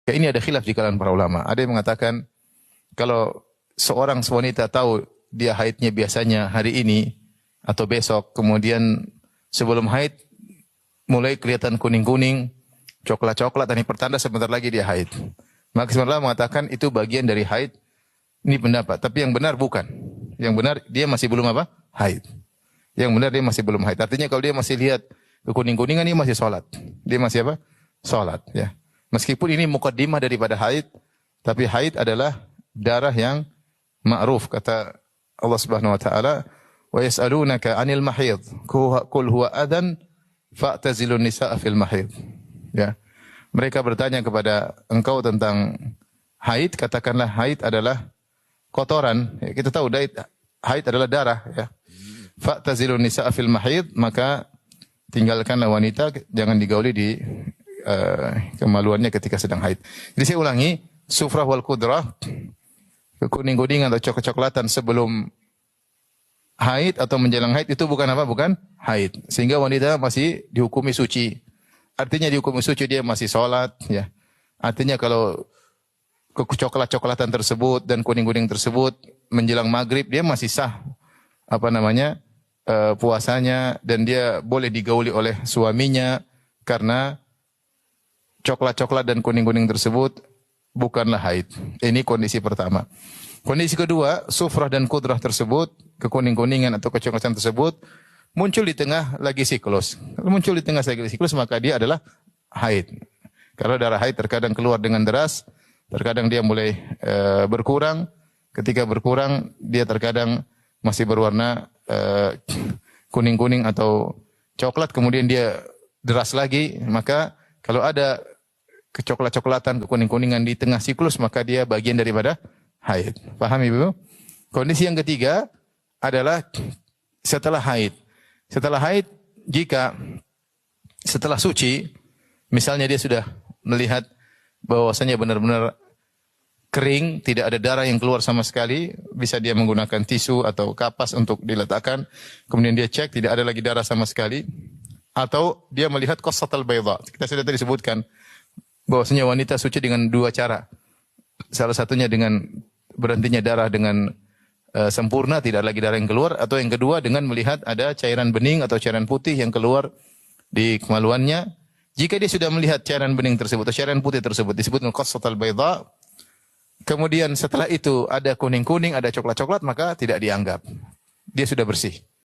Ya, ini ada khilaf di kalangan para ulama. Ada yang mengatakan kalau seorang wanita tahu dia haidnya biasanya hari ini atau besok, kemudian sebelum haid mulai kelihatan kuning-kuning, coklat-coklat, dan ini pertanda sebentar lagi dia haid. Maka sebenarnya mengatakan itu bagian dari haid. Ini pendapat, tapi yang benar bukan. Yang benar dia masih belum apa? Haid. Yang benar dia masih belum haid. Artinya kalau dia masih lihat kekuning-kuningan, dia masih sholat. Dia masih apa? Sholat. Ya. Meskipun ini mukaddimah daripada haid, tapi haid adalah darah yang ma'ruf. Kata Allah Subhanahu wa taala, "Wa yas'alunaka 'anil mahid, qul huwa adhan fa'tazilun nisaa fil mahid." Ya. Mereka bertanya kepada engkau tentang haid, katakanlah haid adalah kotoran. Ya, kita tahu haid adalah darah, ya. Fa'tazilun nisaa fil mahid, maka tinggalkanlah wanita, jangan digauli di kemaluannya ketika sedang haid. Jadi saya ulangi, sufrah wal kudrah, kekuning-kuningan atau coklat-coklatan sebelum haid atau menjelang haid itu bukan apa? Bukan haid. Sehingga wanita masih dihukumi suci. Artinya dihukumi suci dia masih sholat, ya. Artinya kalau coklat-coklatan tersebut dan kuning-kuning tersebut menjelang maghrib dia masih sah puasanya, dan dia boleh digauli oleh suaminya karena coklat-coklat dan kuning-kuning tersebut bukanlah haid. Ini kondisi pertama. Kondisi kedua, sufrah dan kudrah tersebut, kekuning-kuningan atau kecoklatan tersebut muncul di tengah lagi siklus. Kalau muncul di tengah lagi siklus, maka dia adalah haid. Kalau darah haid terkadang keluar dengan deras, terkadang dia mulai berkurang. Ketika berkurang, dia terkadang masih berwarna kuning-kuning atau coklat, kemudian dia deras lagi. Maka kalau ada kecoklat-coklatan, kekuning-kuningan di tengah siklus, maka dia bagian daripada haid. Paham Ibu? Kondisi yang ketiga adalah setelah haid. Setelah haid, jika setelah suci, misalnya dia sudah melihat bahwasanya benar-benar kering, tidak ada darah yang keluar sama sekali, bisa dia menggunakan tisu atau kapas untuk diletakkan, kemudian dia cek tidak ada lagi darah sama sekali, atau dia melihat qassatul bayda. Kita sudah tadi sebutkan bahwasanya wanita suci dengan dua cara. Salah satunya dengan berhentinya darah dengan sempurna, tidak lagi darah yang keluar, atau yang kedua dengan melihat ada cairan bening atau cairan putih yang keluar di kemaluannya. Jika dia sudah melihat cairan bening tersebut atau cairan putih tersebut, disebut qassatul bayda. Kemudian setelah itu ada kuning-kuning, ada coklat-coklat, maka tidak dianggap. Dia sudah bersih.